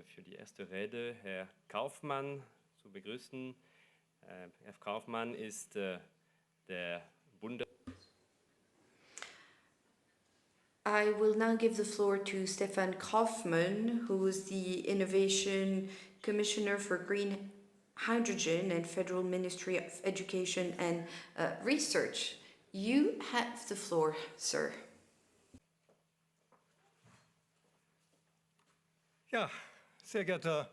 für die erste Rede Herr Kaufmann zu begrüßen. Herr Kaufmann ist der I will now give the floor to Stefan Kaufmann, who is the Innovation Commissioner for Green Hydrogen and Federal Ministry of Education and Research. You have the floor, sir. Ja, sehr geehrter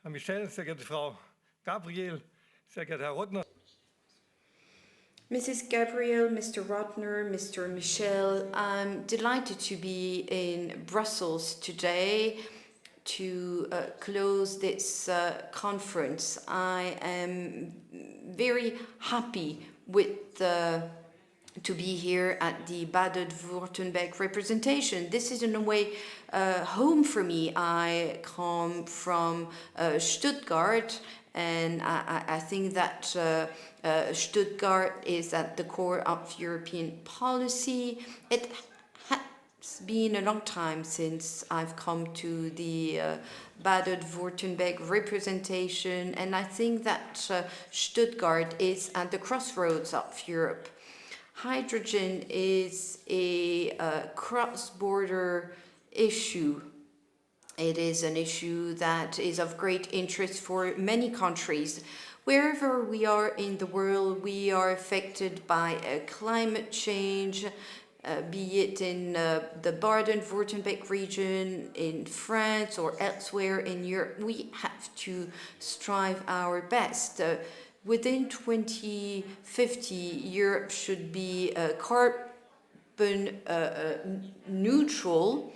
Herr Michel, sehr geehrte Frau Gabriel, sehr geehrter Herr Rottner. Mrs. Gabriel, Mr. Rottner, Mr. Michel, I'm delighted to be in Brussels today to close this conference. I am very happy with to be here at the Baden-Württemberg representation. This is in a way home for me. I come from Stuttgart, and I think that Stuttgart is at the core of European policy. It has been a long time since I've come to the Baden-Württemberg representation, and I think that Stuttgart is at the crossroads of Europe. Hydrogen is a cross-border issue. It is an issue that is of great interest for many countries. Wherever we are in the world, we are affected by climate change, be it in the Baden-Württemberg region, in France, or elsewhere in Europe. We have to strive our best. Within 2050, Europe should be carbon neutral,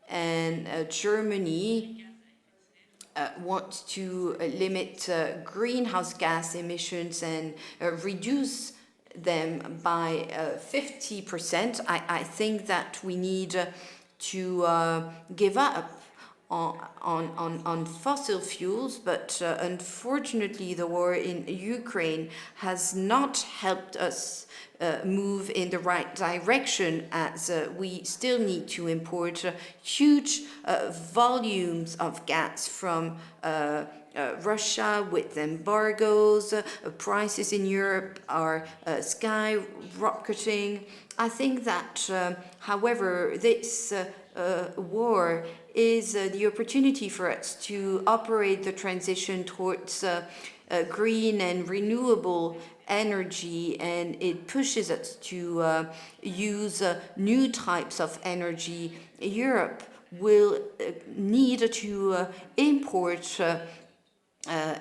and Germany wants to limit greenhouse gas emissions and reduce them by 50%. I think that we need to give up on fossil fuels, but unfortunately the war in Ukraine has not helped us move in the right direction, as we still need to import huge volumes of gas from Russia with embargoes. Prices in Europe are skyrocketing. I think that, however, this war is the opportunity for us to operate the transition towards green and renewable energy, and it pushes us to use new types of energy. Europe will need to import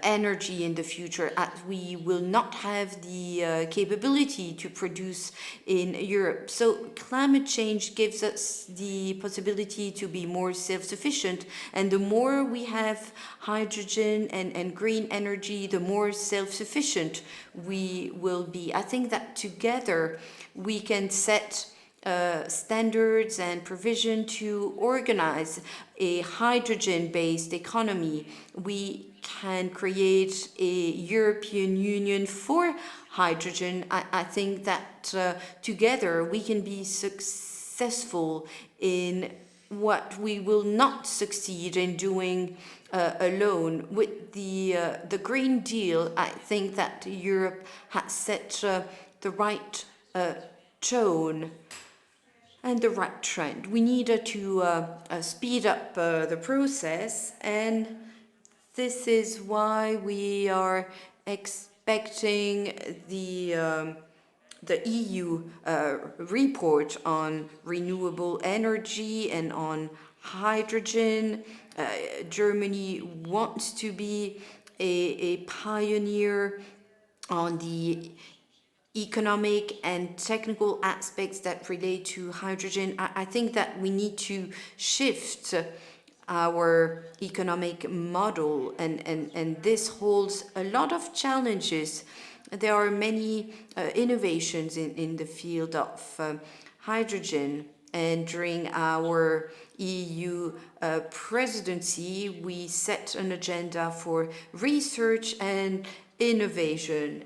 energy in the future, as we will not have the capability to produce in Europe. So climate change gives us the possibility to be more self-sufficient, and the more we have hydrogen and green energy, the more self-sufficient we will be. I think that together we can set standards and provision to organize a hydrogen-based economy. We can create a European Union for hydrogen. I think that together we can be successful in what we will not succeed in doing alone. With the Green Deal, I think that Europe has set the right tone and the right trend. We need to speed up the process, and this is why we are expecting the EU report on renewable energy and on hydrogen. Germany wants to be a pioneer on the economic and technical aspects that relate to hydrogen. I think that we need to shift our economic model, and this holds a lot of challenges. There are many innovations in the field of hydrogen, and during our EU presidency, we set an agenda for research and innovation.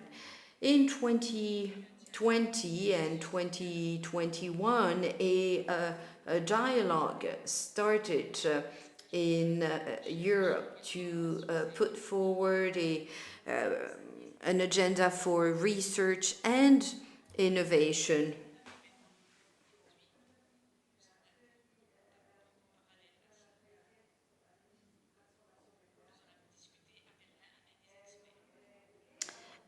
In 2020 and 2021, a dialogue started in Europe to put forward an agenda for research and innovation.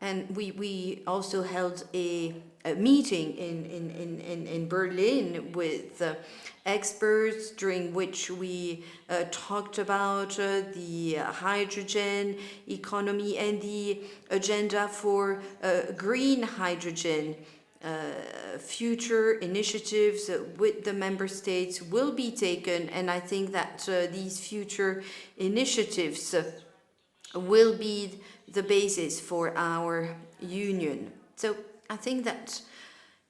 And we also held a meeting in Berlin with experts, during which we talked about the hydrogen economy and the agenda for green hydrogen. Future initiatives with the member states will be taken, and I think that these future initiatives will be the basis for our union. So I think that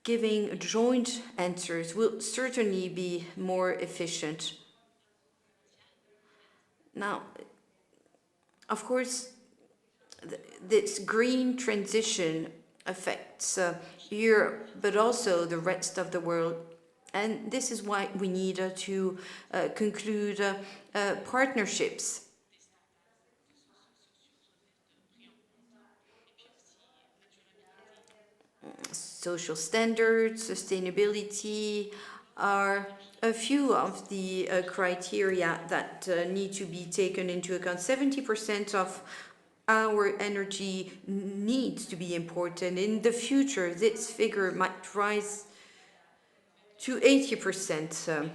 giving joint answers will certainly be more efficient. Now, of course, this green transition affects Europe, but also the rest of the world. And this is why we need to conclude partnerships. Social standards, sustainability are a few of the criteria that need to be taken into account. 70% of our energy needs to be imported. In the future, this figure might rise to 80%.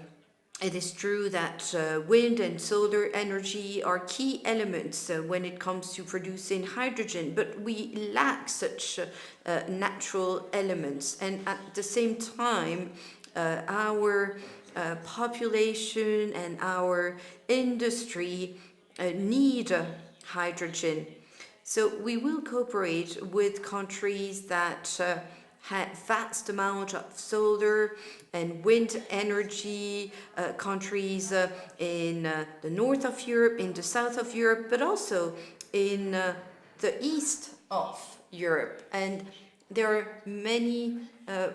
It is true that wind and solar energy are key elements when it comes to producing hydrogen, but we lack such natural elements. And at the same time, our population and our industry need hydrogen. So we will cooperate with countries that have vast amount of solar and wind energy, countries in the north of Europe, in the south of Europe, but also in the east of Europe. And there are many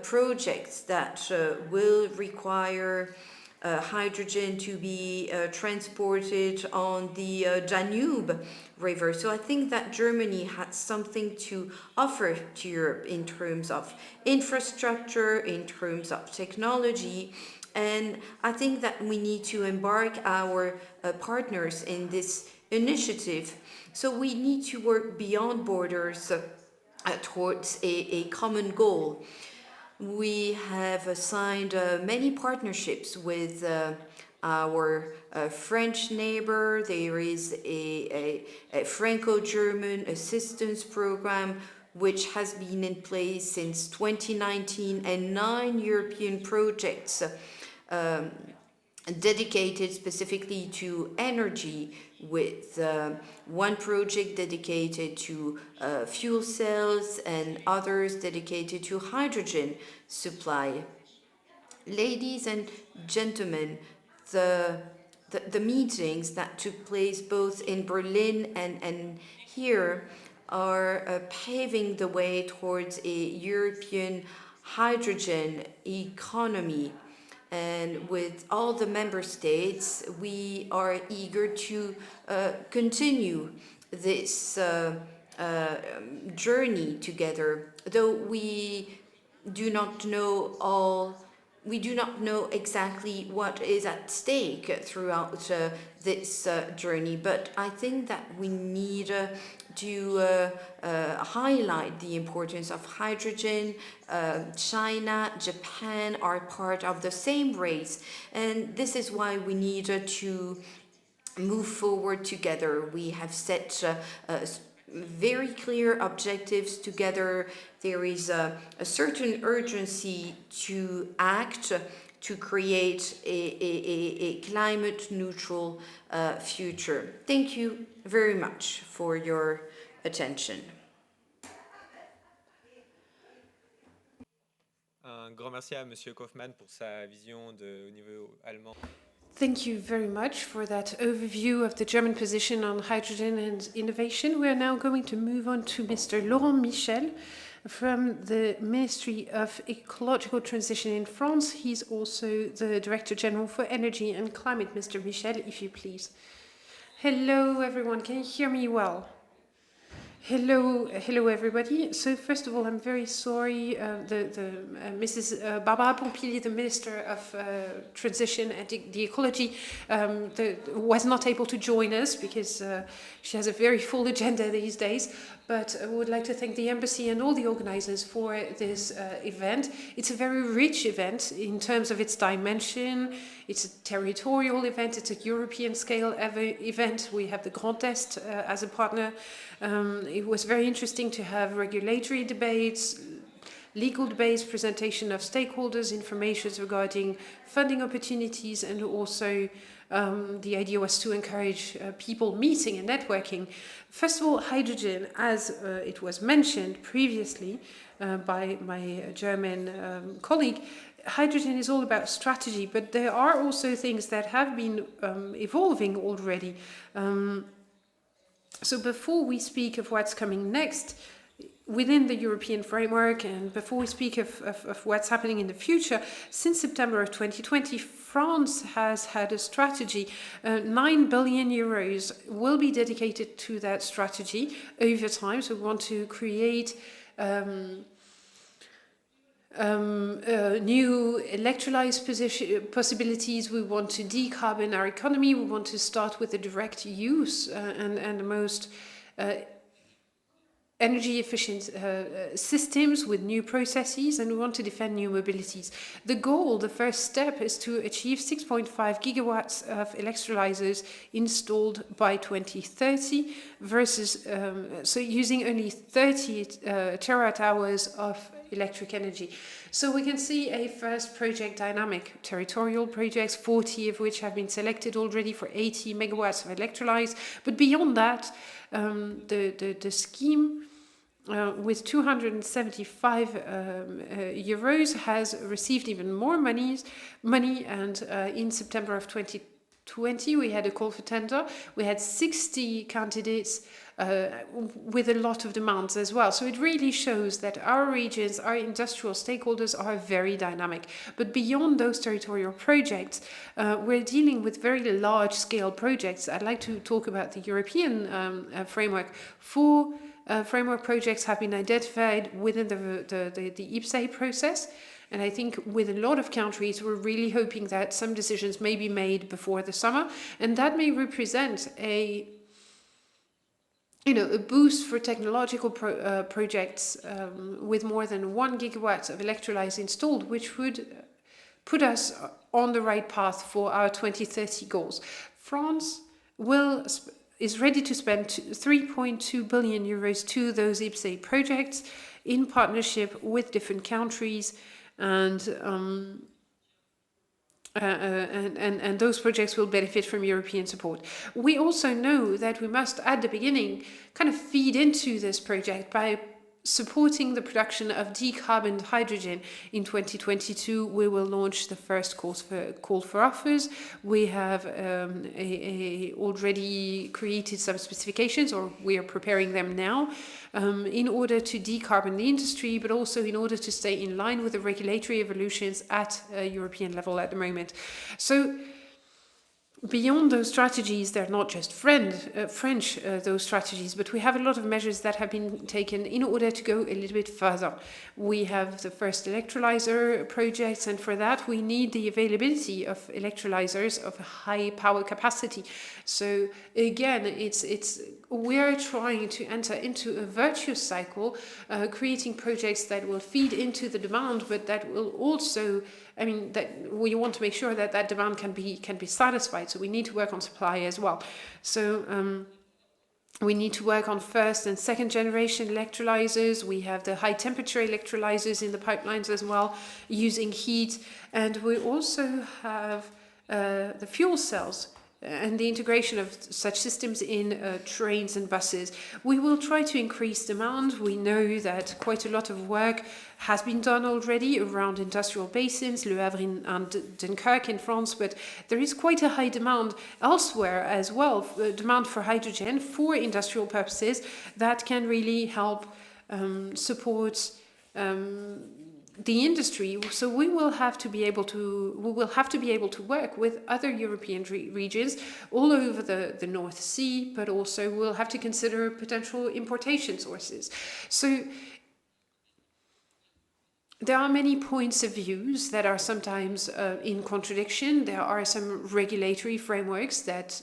projects that will require hydrogen to be transported on the Danube River. So I think that Germany has something to offer to Europe in terms of infrastructure, in terms of technology, and I think that we need to embark our partners in this initiative. So we need to work beyond borders towards a common goal. We have signed many partnerships with our French neighbor. There is a Franco-German assistance program which has been in place since 2019, and 9 European projects dedicated specifically to energy, with one project dedicated to fuel cells and others dedicated to hydrogen supply. Ladies and gentlemen, the meetings that took place both in Berlin and here are paving the way towards a European hydrogen economy. And with all the member states, we are eager to continue this journey together. Though we do not know exactly what is at stake throughout this journey, but I think that we need to highlight the importance of hydrogen. China, Japan are part of the same race, and this is why we need to move forward together. We have set very clear objectives together. There is a certain urgency to act to create a climate neutral future. Thank you very much for your attention. Un grand merci à Monsieur Kaufmann pour sa vision au niveau allemand. Thank you very much for that overview of the German position on hydrogen and innovation. We are now going to move on to Mr. Laurent Michel, from the Ministry of Ecological Transition in France. He's also the Director General for Energy and Climate, Mr. Michel, if you please. Hello, everyone. Can you hear me well? Hello, everybody. So first of all, I'm very sorry. Mrs. Barbara Pompili, the Minister of Transition and the Ecology, was not able to join us because she has a very full agenda these days. But I would like to thank the embassy and all the organizers for this event. It's a very rich event in terms of its dimension. It's a territorial event. It's a European scale event. We have the Grand Est as a partner. It was very interesting to have regulatory debates, legal debates, presentation of stakeholders, information regarding funding opportunities, and also the idea was to encourage people meeting and networking. First of all, hydrogen, as it was mentioned previously by my German colleague, hydrogen is all about strategy, but there are also things that have been evolving already. So before we speak of what's coming next within the European framework, and before we speak of what's happening in the future, since September of 2020, France has had a strategy. 9 billion euros will be dedicated to that strategy over time. So we want to create new electrolyzer possibilities. We want to decarbon our economy. We want to start with the direct use and the most energy efficient systems with new processes, and we want to defend new mobilities. The goal, the first step, is to achieve 6.5 gigawatts of electrolyzers installed by 2030 versus, so using only 30 terawatt hours of electric energy. So we can see a first project dynamic, territorial projects, 40 of which have been selected already for 80 megawatts of electrolyzers. But beyond that, the scheme with 275 euros has received even more money, and in September of 2020 we had a call for tender. We had 60 candidates with a lot of demands as well. So it really shows that our regions, our industrial stakeholders are very dynamic. But beyond those territorial projects, we're dealing with very large-scale projects. I'd like to talk about the European framework. Four framework projects have been identified within the IPCEI process. And I think with a lot of countries, we're really hoping that some decisions may be made before the summer. And that may represent a boost for technological projects with more than 1 gigawatt of electrolyzers installed, which would put us on the right path for our 2030 goals. France is ready to spend 3.2 billion euros to those IPCEI projects in partnership with different countries, and those projects will benefit from European support. We also know that we must, at the beginning, kind of feed into this project by supporting the production of decarboned hydrogen. In 2022, we will launch the first call for offers. We have already created some specifications, or we are preparing them now, in order to decarbon the industry, but also in order to stay in line with the regulatory evolutions at a European level at the moment. So beyond those strategies, they're not just French, those strategies, but we have a lot of measures that have been taken in order to go a little bit further. We have the first electrolyzer projects, and for that we need the availability of electrolyzers of high power capacity. So again, we're trying to enter into a virtuous cycle, creating projects that will feed into the demand, but that will also, that we want to make sure that that demand can be satisfied. So we need to work on supply as well. So we need to work on first and second generation electrolyzers. We have the high temperature electrolyzers in the pipelines as well, using heat. And we also have the fuel cells and the integration of such systems in trains and buses. We will try to increase demand. We know that quite a lot of work has been done already around industrial basins, Le Havre and Dunkirk in France, but there is quite a high demand elsewhere as well, demand for hydrogen for industrial purposes that can really help support the industry. So we will have to be able to work with other European regions all over the North Sea, but also we'll have to consider potential importation sources. So there are many points of views that are sometimes in contradiction. There are some regulatory frameworks that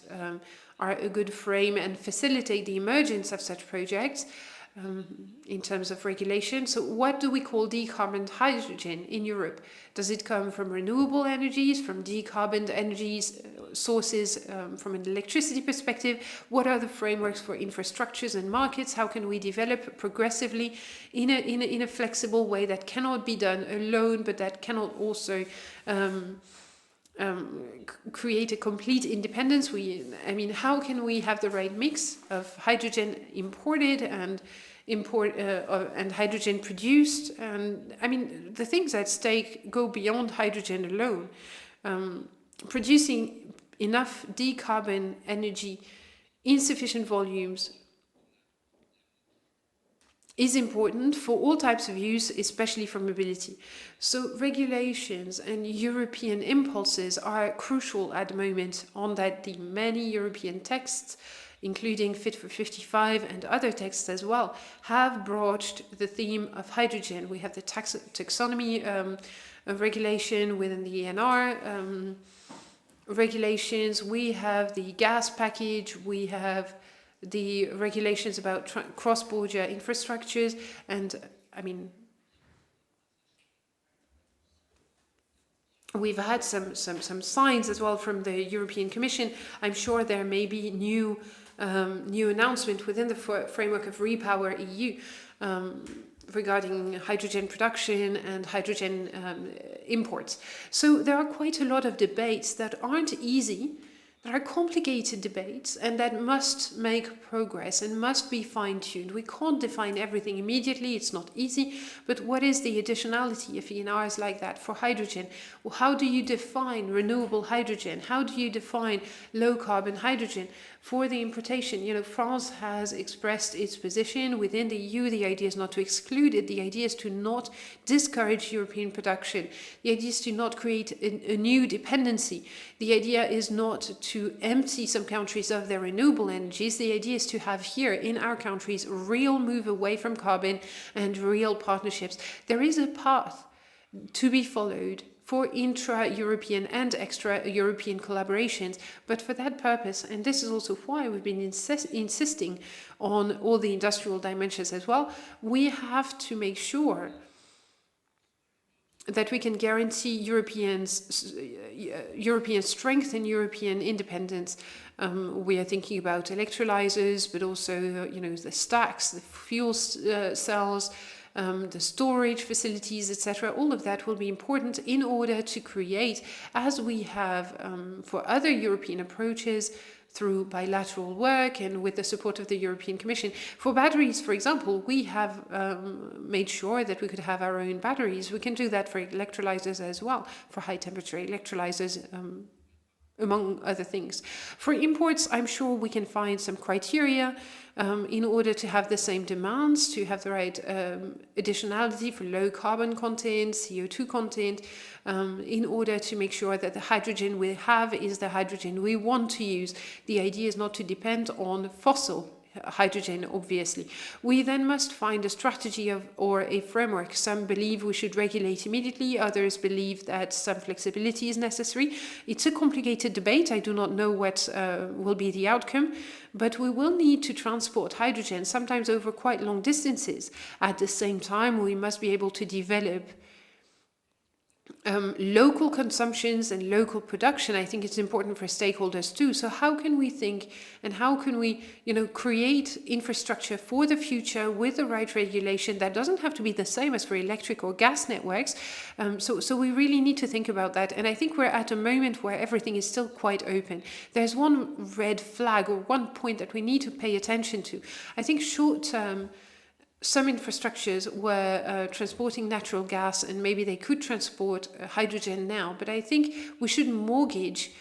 are a good frame and facilitate the emergence of such projects. In terms of regulation. So what do we call decarboned hydrogen in Europe? Does it come from renewable energies, from decarboned energies, sources, from an electricity perspective? What are the frameworks for infrastructures and markets? How can we develop progressively in a flexible way that cannot be done alone, but that cannot also create a complete independence? How can we have the right mix of hydrogen imported and hydrogen produced? And the things at stake go beyond hydrogen alone. Producing enough decarbon energy in sufficient volumes is important for all types of use, especially for mobility. So regulations and European impulses are crucial at the moment on that. The many European texts, including Fit for 55 and other texts as well, have broached the theme of hydrogen. We have the taxonomy regulation within the ENR regulations, we have the gas package, we have the regulations about cross-border infrastructures, and we've had some signs as well from the European Commission. I'm sure there may be new announcement within the framework of Repower EU regarding hydrogen production and hydrogen imports. So there are quite a lot of debates that aren't easy, that are complicated debates, and that must make progress and must be fine-tuned. We can't define everything immediately, it's not easy, but what is the additionality of ENRs like that for hydrogen? Well, how do you define renewable hydrogen? How do you define low-carbon hydrogen for the importation? France has expressed its position within the EU. The idea is not to exclude it. The idea is to not discourage European production. The idea is to not create a new dependency. The idea is not to empty some countries of their renewable energies. The idea is to have here in our countries a real move away from carbon and real partnerships. There is a path to be followed for intra-European and extra-European collaborations. But for that purpose, and this is also why we've been insisting on all the industrial dimensions as well, we have to make sure that we can guarantee European strength and European independence. We are thinking about electrolyzers, but also, the stacks, the fuel cells, the storage facilities, etc. All of that will be important in order to create, as we have for other European approaches, through bilateral work and with the support of the European Commission. For batteries, for example, we have made sure that we could have our own batteries. We can do that for electrolyzers as well, for high temperature electrolyzers, among other things. For imports, I'm sure we can find some criteria in order to have the same demands, to have the right additionality for low carbon content, CO2 content, in order to make sure that the hydrogen we have is the hydrogen we want to use. The idea is not to depend on fossil hydrogen, obviously. We then must find a strategy or a framework. Some believe we should regulate immediately, others believe that some flexibility is necessary. It's a complicated debate. I do not know what will be the outcome, but we will need to transport hydrogen, sometimes over quite long distances. At the same time, we must be able to develop local consumptions and local production. I think it's important for stakeholders too. So how can we think and how can we, create infrastructure for the future with the right regulation that doesn't have to be the same as for electric or gas networks? So we really need to think about that. And I think we're at a moment where everything is still quite open. There's one red flag or one point that we need to pay attention to. I think short term, some infrastructures were transporting natural gas, and maybe they could transport hydrogen now, but I think we should mortgage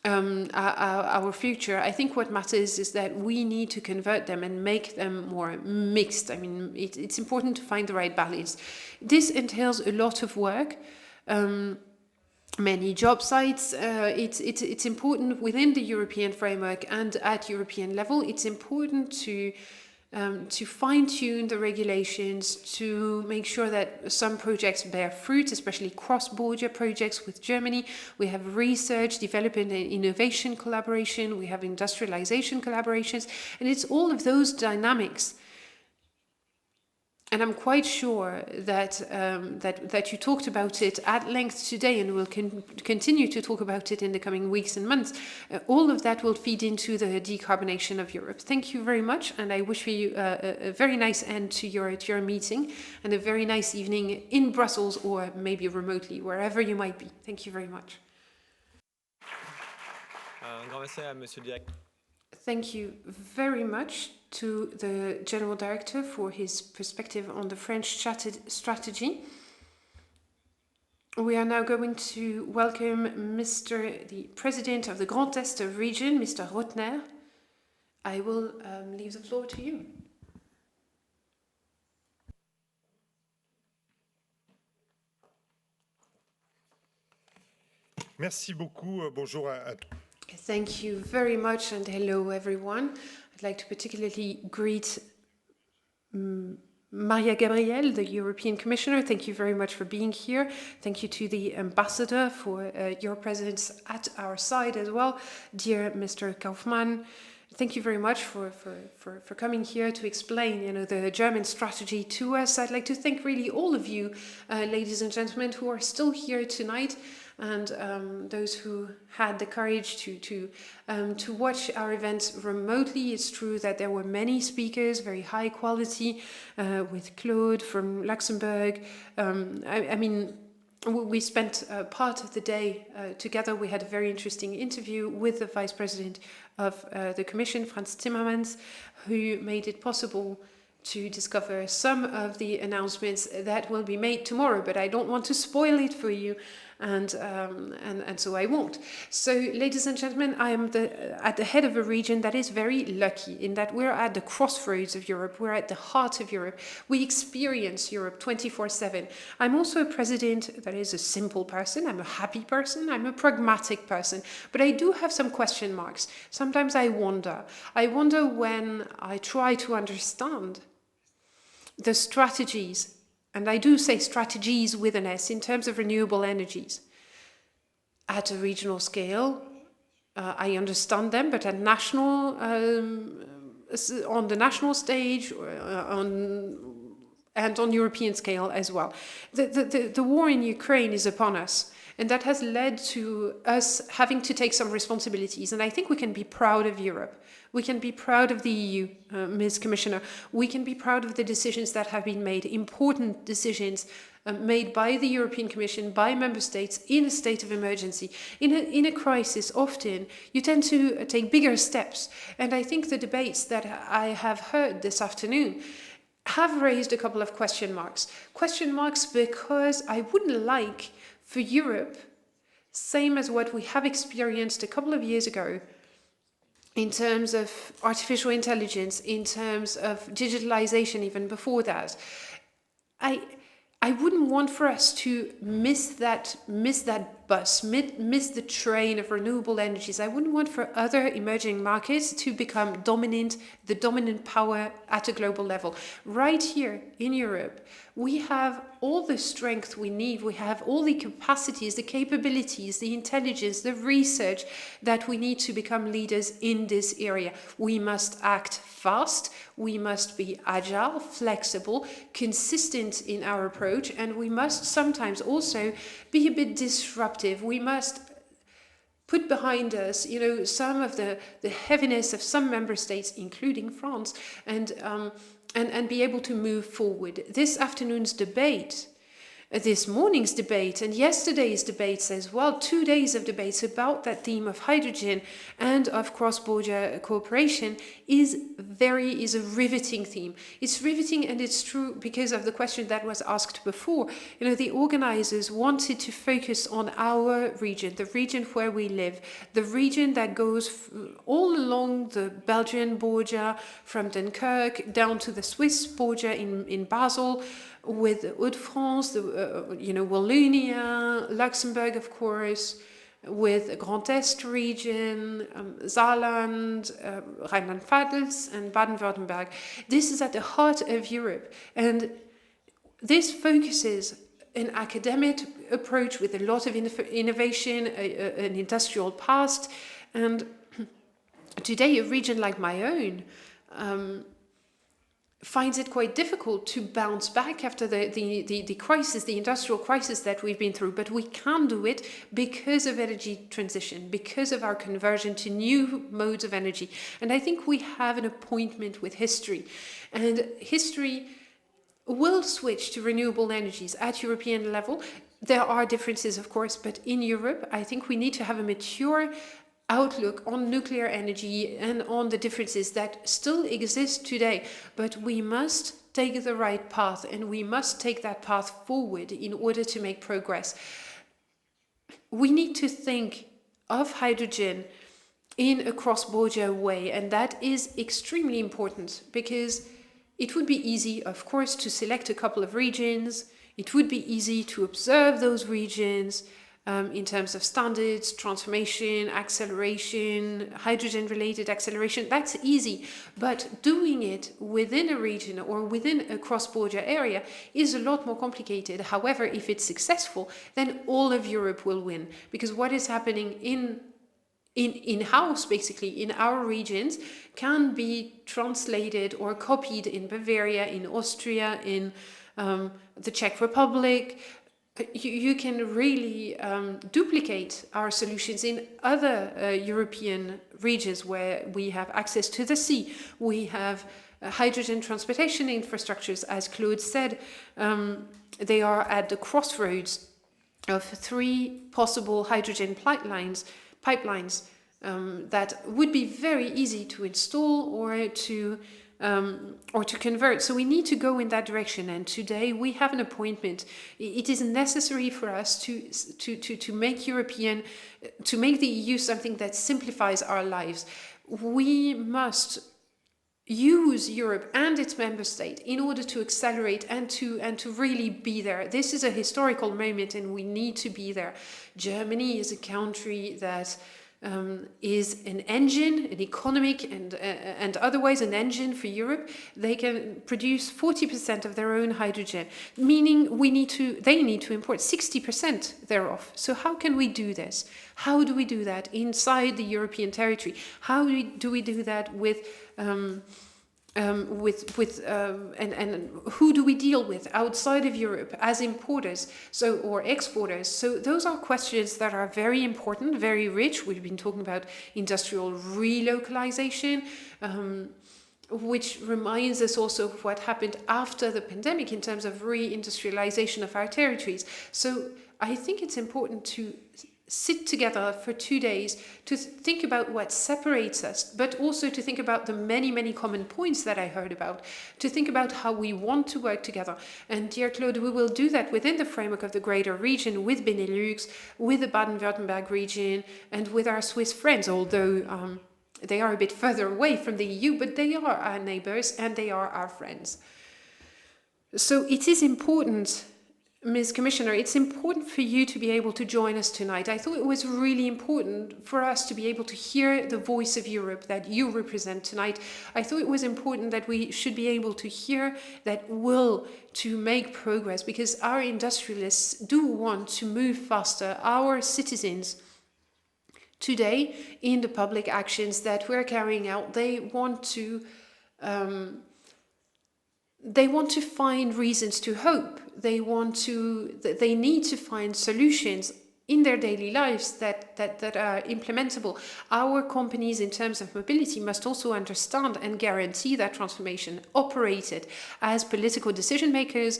our future. I think what matters is that we need to convert them and make them more mixed. I mean, it's important to find the right balance. This entails a lot of work, many job sites. It's important within the European framework and at European level. It's important to fine-tune the regulations, to make sure that some projects bear fruit, especially cross-border projects with Germany. We have research, development and innovation collaboration, we have industrialization collaborations, and it's all of those dynamics. And I'm quite sure that that you talked about it at length today, and will continue to talk about it in the coming weeks and months. All of that will feed into the decarbonation of Europe. Thank you very much, and I wish you a very nice end to your meeting, and a very nice evening in Brussels, or maybe remotely, wherever you might be. Thank you very much. Un grand merci à Monsieur le Directeur. Thank you very much to the General Director for his perspective on the French strategy. We are now going to welcome the President of the Grand Est region, Mr. Rottner. I will leave the floor to you. Merci beaucoup. Bonjour à tous. Thank you very much, and hello everyone. I'd like to particularly greet Mariya Gabriel, the European Commissioner. Thank you very much for being here. Thank you to the Ambassador for your presence at our side as well. Dear Mr. Kaufmann, thank you very much for coming here to explain, the German strategy to us. I'd like to thank really all of you, ladies and gentlemen, who are still here tonight, and those who had the courage to watch our events remotely. It's true that there were many speakers, very high quality, with Claude from Luxembourg. I mean, we spent part of the day together. We had a very interesting interview with the Vice President of the Commission, Frans Timmermans, who made it possible to discover some of the announcements that will be made tomorrow, but I don't want to spoil it for you, and so I won't. So, ladies and gentlemen, I am at the head of a region that is very lucky in that we're at the crossroads of Europe. We're at the heart of Europe. We experience Europe 24/7. I'm also a president that is a simple person. I'm a happy person. I'm a pragmatic person. But I do have some question marks. Sometimes I wonder. I wonder when I try to understand the strategies, and I do say strategies with an S, in terms of renewable energies. At a regional scale, I understand them, but at national, on the national stage, and on European scale as well. The war in Ukraine is upon us, and that has led to us having to take some responsibilities, and I think we can be proud of Europe. We can be proud of the EU, Ms. Commissioner. We can be proud of the decisions that have been made, important decisions made by the European Commission, by member states in a state of emergency. In a crisis, often, you tend to take bigger steps. And I think the debates that I have heard this afternoon have raised a couple of question marks. Question marks because I wouldn't like for Europe, same as what we have experienced a couple of years ago, in terms of artificial intelligence, in terms of digitalization, even before that, I wouldn't want for us to miss that bus, miss the train of renewable energies. I wouldn't want for other emerging markets to become the dominant power at a global level. Right here in Europe, we have all the strength we need. We have all the capacities, the capabilities, the intelligence, the research that we need to become leaders in this area. We must act fast. We must be agile, flexible, consistent in our approach, and we must sometimes also be a bit disruptive. We must put behind us, some of the heaviness of some member states, including France, and be able to move forward. This afternoon's debate this morning's debate and yesterday's debates as well, 2 days of debates about that theme of hydrogen and of cross-border cooperation is a riveting theme. It's riveting, and it's true because of the question that was asked before. You know, the organizers wanted to focus on our region, the region where we live, the region that goes all along the Belgian border from Dunkirk down to the Swiss border in Basel, with Hauts-de-France, Wallonia, Luxembourg, of course, with the Grand Est region, Saarland, Rhineland-Pfalz, and Baden-Württemberg. This is at the heart of Europe, and this focuses an academic approach with a lot of innovation, an industrial past, and today a region like my own finds it quite difficult to bounce back after the crisis, the industrial crisis that we've been through. But we can do it because of energy transition, because of our conversion to new modes of energy. And I think we have an appointment with history. And history will switch to renewable energies at European level. There are differences, of course, but in Europe, I think we need to have a mature outlook on nuclear energy and on the differences that still exist today. But we must take the right path, and we must take that path forward in order to make progress. We need to think of hydrogen in a cross-border way, and that is extremely important because it would be easy, of course, to select a couple of regions. It would be easy to observe those regions in terms of standards, transformation, acceleration, hydrogen-related acceleration. That's easy, but doing it within a region or within a cross-border area is a lot more complicated. However, if it's successful, then all of Europe will win, because what is happening in-house, basically, in our regions, can be translated or copied in Bavaria, in Austria, in the Czech Republic. You can really duplicate our solutions in other European regions where we have access to the sea. We have hydrogen transportation infrastructures, as Claude said. They are at the crossroads of 3 possible hydrogen pipelines that would be very easy to install or to convert. So we need to go in that direction. And today we have an appointment. It is necessary for us to make the EU something that simplifies our lives. We must use Europe and its member state in order to accelerate and to really be there. This is a historical moment, and we need to be there. Germany is a country that is an engine, an economic and otherwise an engine for Europe. They can produce 40% of their own hydrogen, meaning they need to import 60% thereof. So how can we do this? How do we do that inside the European territory? How do we do that and who do we deal with outside of Europe as importers or exporters? So those are questions that are very important, very rich. We've been talking about industrial relocalization, which reminds us also of what happened after the pandemic in terms of reindustrialization of our territories. So I think it's important to sit together for 2 days to think about what separates us, but also to think about the many, many common points that I heard about, to think about how we want to work together. And dear Claude, we will do that within the framework of the greater region, with Benelux, with the Baden-Württemberg region, and with our Swiss friends, although they are a bit further away from the EU, but they are our neighbors and they are our friends. So it is important, Ms. Commissioner, it's important for you to be able to join us tonight. I thought it was really important for us to be able to hear the voice of Europe that you represent tonight. I thought it was important that we should be able to hear that will to make progress, because our industrialists do want to move faster. Our citizens today, in the public actions that we're carrying out, they want to find reasons to hope. They need to find solutions in their daily lives that are implementable. Our companies, in terms of mobility, must also understand and guarantee that transformation. Operated as political decision makers,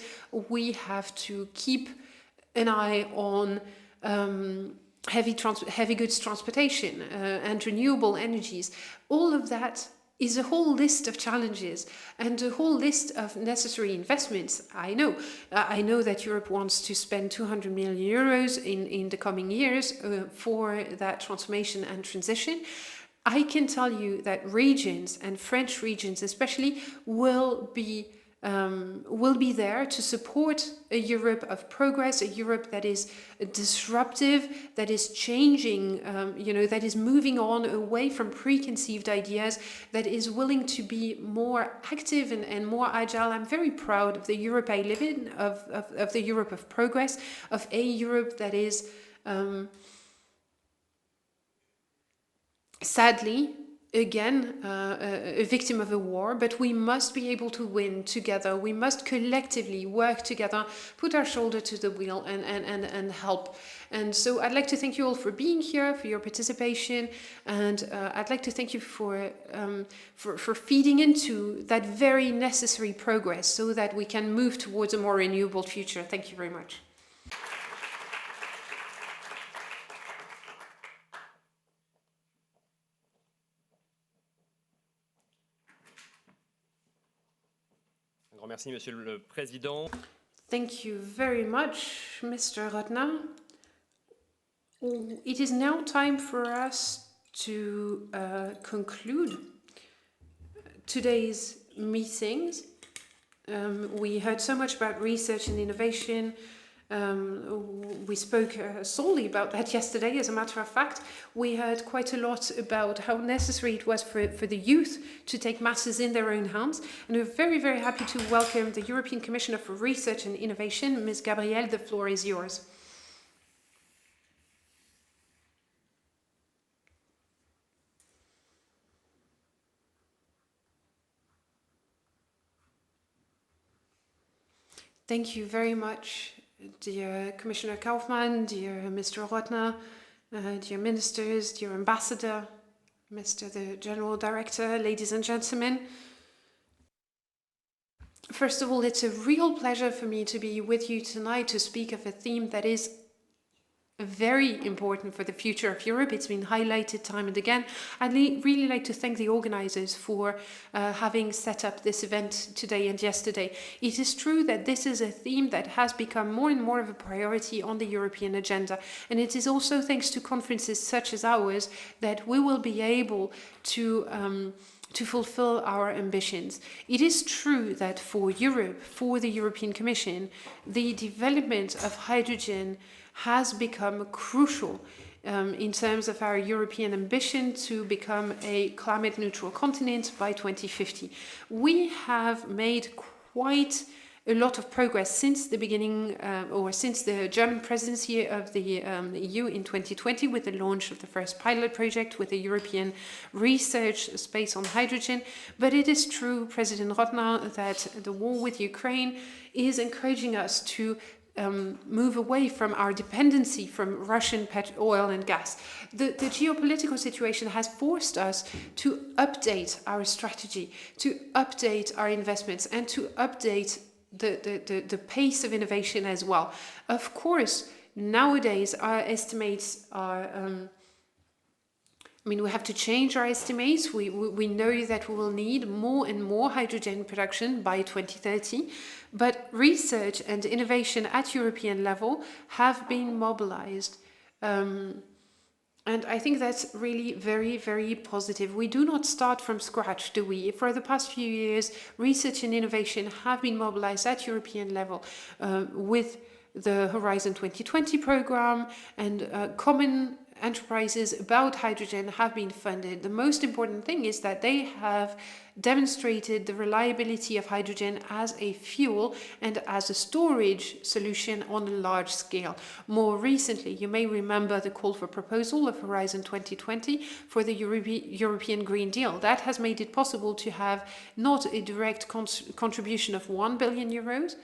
we have to keep an eye on heavy goods transportation and renewable energies. All of that is a whole list of challenges and a whole list of necessary investments. I know that Europe wants to spend 200 million euros in the coming years for that transformation and transition. I can tell you that regions, and French regions especially, will be there to support a Europe of progress, a Europe that is disruptive, that is changing, that is moving on away from preconceived ideas, that is willing to be more active and more agile. I'm very proud of the Europe I live in, of the Europe of progress, of a Europe that is sadly again a victim of a war, but we must be able to win together. We must collectively work together, put our shoulder to the wheel and help. And so I'd like to thank you all for being here, for your participation, and I'd like to thank you for feeding into that very necessary progress so that we can move towards a more renewable future. Thank you very much. Merci, Monsieur le Président. Thank you very much, Mr. Rottner. It is now time for us to conclude today's meetings. We heard so much about research and innovation. We spoke solely about that yesterday, as a matter of fact. We heard quite a lot about how necessary it was for the youth to take matters in their own hands. And we're very, very happy to welcome the European Commissioner for Research and Innovation, Ms. Gabriel. The floor is yours. Thank you very much, dear Commissioner Kaufmann, dear Mr. Rottner, dear ministers, dear ambassador, Mr. the General Director, ladies and gentlemen. First of all, it's a real pleasure for me to be with you tonight to speak of a theme that is very important for the future of Europe. It's been highlighted time and again. I'd really like to thank the organizers for having set up this event today and yesterday. It is true that this is a theme that has become more and more of a priority on the European agenda. And it is also thanks to conferences such as ours that we will be able to fulfill our ambitions. It is true that for Europe, for the European Commission, the development of hydrogen has become crucial in terms of our European ambition to become a climate neutral continent by 2050. We have made quite a lot of progress since the beginning or since the German presidency of the EU in 2020 with the launch of the first pilot project with the European research space on hydrogen. But it is true, President Rottner, that the war with Ukraine is encouraging us to move away from our dependency from Russian oil and gas. The geopolitical situation has forced us to update our strategy, to update our investments, and to update the pace of innovation as well. Of course, nowadays our estimates are we have to change our estimates. We know that we will need more and more hydrogen production by 2030, but research and innovation at European level have been mobilized. And I think that's really very, very positive. We do not start from scratch, do we? For the past few years, research and innovation have been mobilized at European level with the Horizon 2020 program, and common enterprises about hydrogen have been funded. The most important thing is that they have demonstrated the reliability of hydrogen as a fuel and as a storage solution on a large scale. More recently, you may remember the call for proposal of Horizon 2020 for the European Green Deal. That has made it possible to have not a direct contribution of 1 billion euros,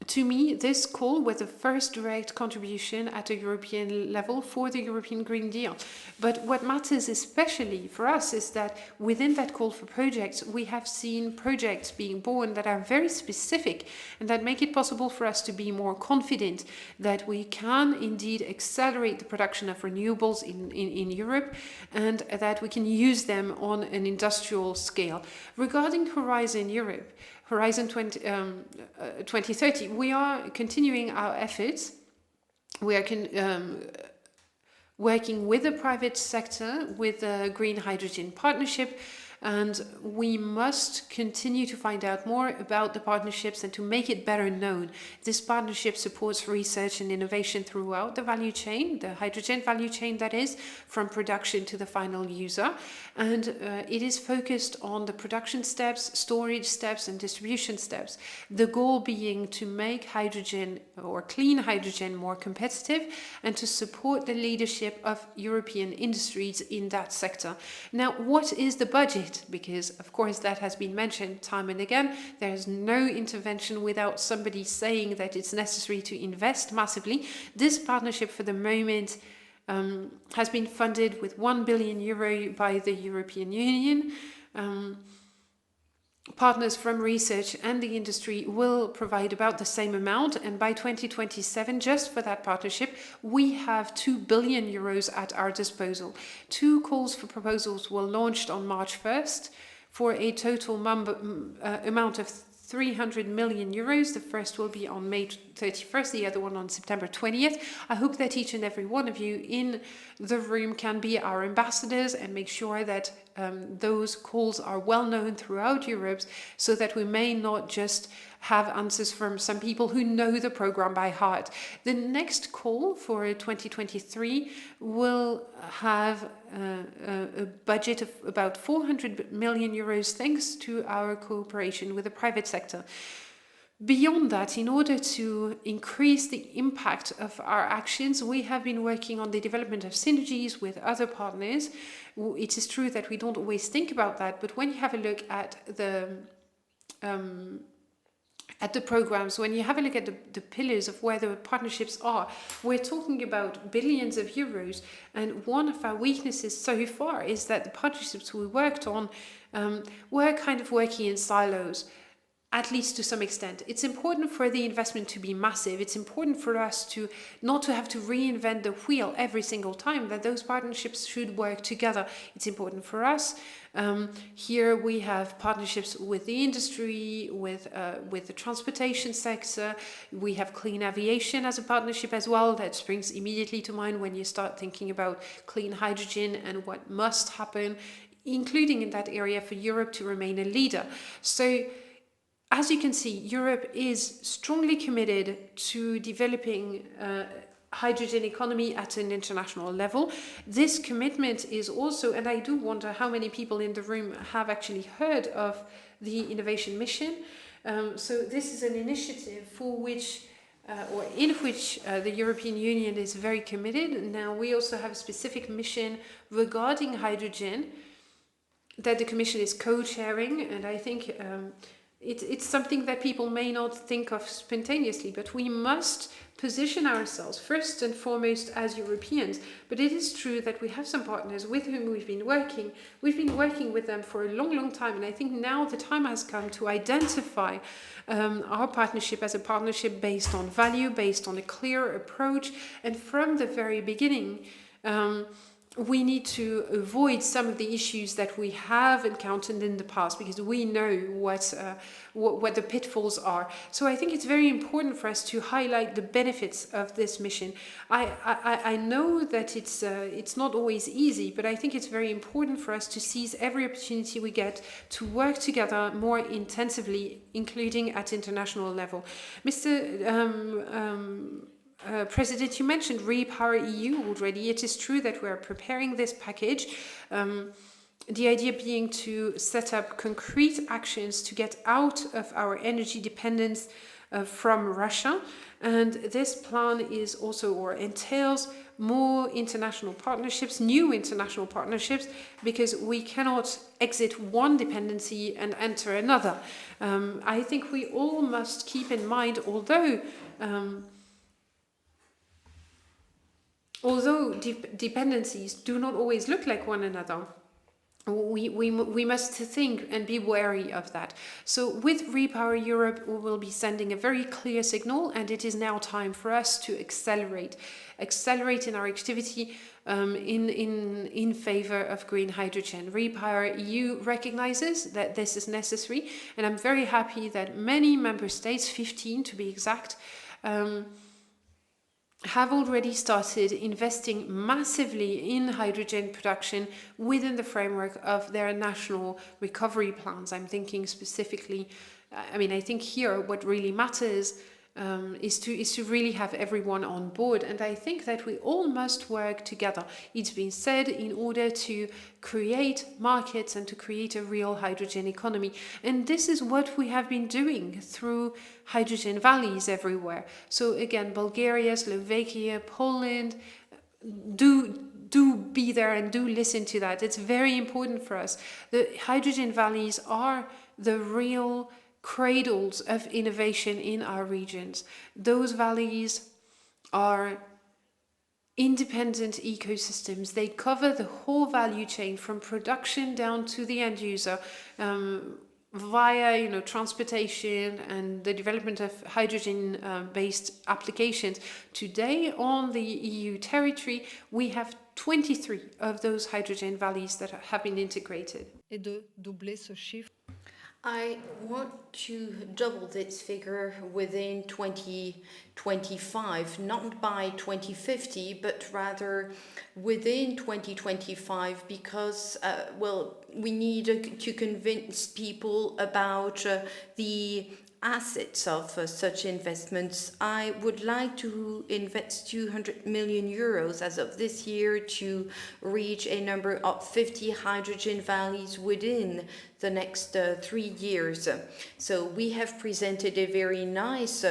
to me, this call was the first direct contribution at a European level for the European Green Deal. But what matters especially for us is that within that call for projects, we have seen projects being born that are very specific and that make it possible for us to be more confident that we can indeed accelerate the production of renewables in Europe and that we can use them on an industrial scale. Regarding Horizon Europe, Horizon 2030, we are continuing our efforts. We are working with the private sector, with the Green Hydrogen Partnership, and we must continue to find out more about the partnerships and to make it better known. This partnership supports research and innovation throughout the value chain, the hydrogen value chain that is, from production to the final user. And it is focused on the production steps, storage steps, and distribution steps. The goal being to make hydrogen or clean hydrogen more competitive and to support the leadership of European industries in that sector. Now, what is the budget? Because, of course, that has been mentioned time and again. There is no intervention without somebody saying that it's necessary to invest massively. This partnership for the moment has been funded with €1 billion by the European Union. Partners from research and the industry will provide about the same amount, and by 2027, just for that partnership, we have €2 billion at our disposal. 2 calls for proposals were launched on March 1st for a total amount of €300 million. The first will be on May 31st, the other one on September 20th. I hope that each and every one of you in the room can be our ambassadors and make sure that those calls are well known throughout Europe, so that we may not just have answers from some people who know the program by heart. The next call for 2023 will have a budget of about €400 million thanks to our cooperation with the private sector. Beyond that, in order to increase the impact of our actions, we have been working on the development of synergies with other partners. It is true that we don't always think about that, but when you have a look at the programs, when you have a look at the pillars of where the partnerships are, we're talking about billions of euros. And one of our weaknesses so far is that the partnerships we worked on were kind of working in silos, at least to some extent. It's important for the investment to be massive. It's important for us to not to have to reinvent the wheel every single time, that those partnerships should work together. It's important for us. Here we have partnerships with the industry, with the transportation sector. We have clean aviation as a partnership as well. That springs immediately to mind when you start thinking about clean hydrogen and what must happen, including in that area for Europe to remain a leader. So, as you can see, Europe is strongly committed to developing hydrogen economy at an international level. This commitment is also, and I do wonder how many people in the room have actually heard of the Innovation Mission. So this is an initiative for which, or in which the European Union is very committed. Now we also have a specific mission regarding hydrogen that the Commission is co-chairing, and I think it's something that people may not think of spontaneously, but we must position ourselves first and foremost as Europeans. But it is true that we have some partners with whom we've been working. We've been working with them for a long, long time, and I think now the time has come to identify our partnership as a partnership based on value, based on a clear approach, and from the very beginning, we need to avoid some of the issues that we have encountered in the past, because we know what the pitfalls are. So I think it's very important for us to highlight the benefits of this mission. I know that it's not always easy, but I think it's very important for us to seize every opportunity we get to work together more intensively, including at international level. President, you mentioned Repower EU already. It is true that we are preparing this package. The idea being to set up concrete actions to get out of our energy dependence from Russia. And this plan is also, or entails, more international partnerships, new international partnerships, because we cannot exit one dependency and enter another. I think we all must keep in mind, although dependencies do not always look like one another, we must think and be wary of that. So with Repower Europe, we will be sending a very clear signal, and it is now time for us to accelerate in our activity in favor of green hydrogen. Repower EU recognizes that this is necessary, and I'm very happy that many member states, 15 to be exact, have already started investing massively in hydrogen production within the framework of their national recovery plans. I'm thinking specifically, I think here what really matters is to really have everyone on board, and I think that we all must work together. It's been said, in order to create markets and to create a real hydrogen economy, and this is what we have been doing through hydrogen valleys everywhere. So again, Bulgaria, Slovakia, Poland, do be there and do listen to that. It's very important for us. The hydrogen valleys are the real cradles of innovation in our regions. Those valleys are independent ecosystems. They cover the whole value chain from production down to the end user, via transportation and the development of hydrogen based applications. Today on the EU territory, we have 23 of those hydrogen valleys that have been integrated. Et de doubler ce chiffre. I want to double this figure within 2025, not by 2050, but rather within 2025, because, we need to convince people about the assets of such investments. I would like to invest 200 million euros as of this year to reach a number of 50 hydrogen valleys within the next 3 years. So we have presented a very nice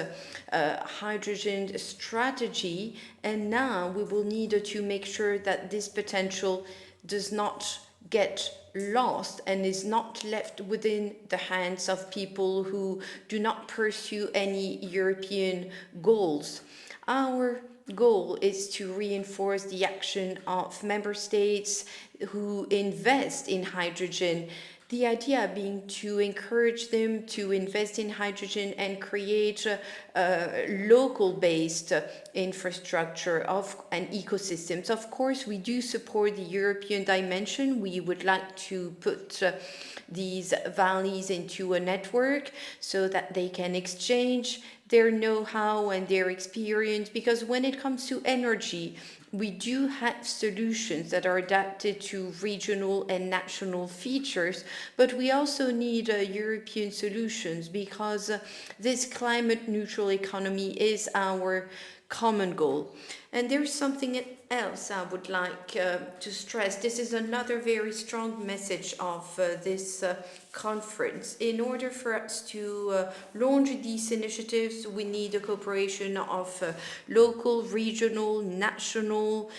hydrogen strategy, and now we will need to make sure that this potential does not get lost and is not left within the hands of people who do not pursue any European goals. Our goal is to reinforce the action of member states who invest in hydrogen. The idea being to encourage them to invest in hydrogen and create local-based infrastructure and ecosystems. Of course, we do support the European dimension. We would like to put these valleys into a network so that they can exchange their know-how and their experience, because when it comes to energy, we do have solutions that are adapted to regional and national features, but we also need European solutions, because this climate neutral economy is our common goal. And there's something else I would like to stress. This is another very strong message of this conference. In order for us to launch these initiatives, we need a cooperation of local, regional, national,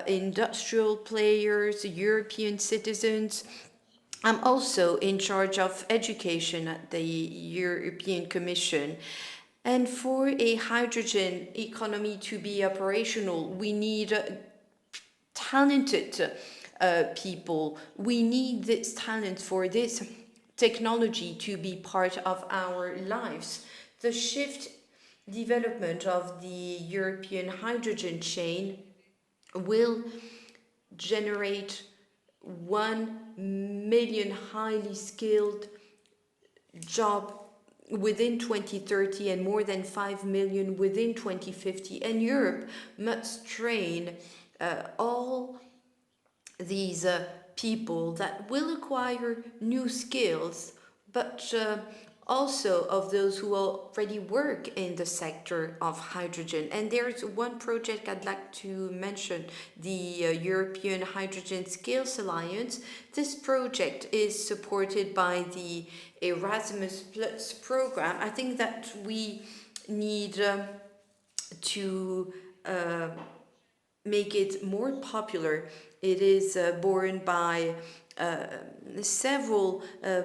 industrial players, European citizens. I'm also in charge of education at the European Commission. And for a hydrogen economy to be operational, we need talented people. We need this talent for this technology to be part of our lives. The development of the European hydrogen chain will generate 1 million highly skilled jobs within 2030 and more than 5 million within 2050. And Europe must train all these people that will acquire new skills, but also of those who already work in the sector of hydrogen. And there's one project I'd like to mention, the European Hydrogen Skills Alliance. This project is supported by the Erasmus Plus program. I think that we need to make it more popular. It is borne by several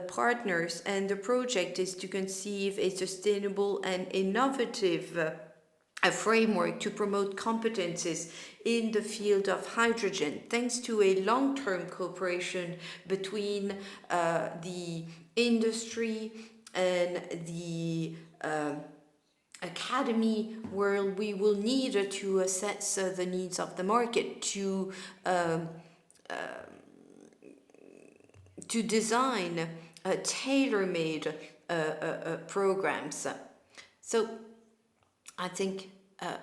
partners, and the project is to conceive a sustainable and innovative a framework to promote competences in the field of hydrogen, thanks to a long-term cooperation between the industry and the academy, where we will need to assess the needs of the market, to design tailor-made programs. So I think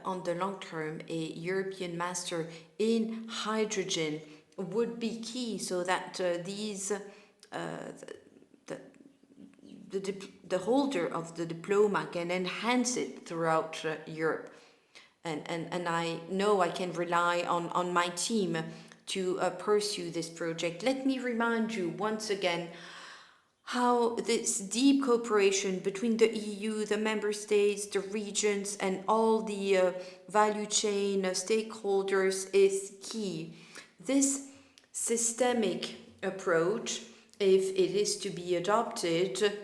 on the long term, a European master in hydrogen would be key, so that the holder of the diploma can enhance it throughout Europe. And I know I can rely on my team to pursue this project. Let me remind you once again how this deep cooperation between the EU, the member states, the regions, and all the value chain stakeholders is key. This systemic approach, if it is to be adopted,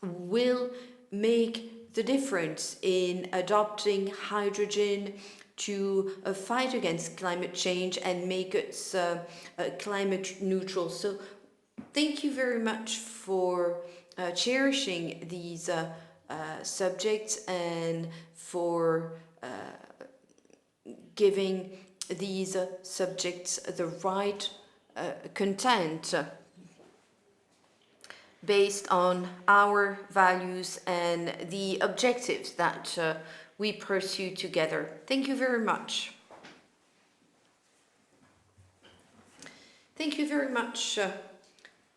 will make the difference in adopting hydrogen to fight against climate change and make it climate neutral. So thank you very much for cherishing these subjects and for giving these subjects the right content based on our values and the objectives that we pursue together. Thank you very much. Thank you very much,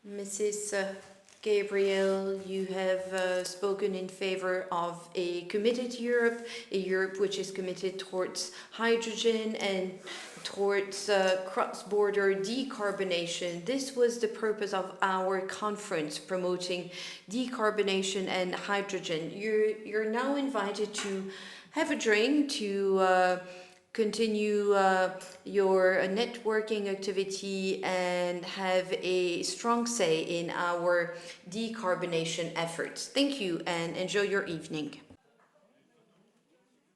Mrs. Gabriel. You have spoken in favor of a committed Europe, a Europe which is committed towards hydrogen and towards cross-border decarbonation. This was the purpose of our conference, promoting decarbonation and hydrogen. You're now invited to have a drink, to continue your networking activity and have a strong say in our decarbonation efforts. Thank you and enjoy your evening.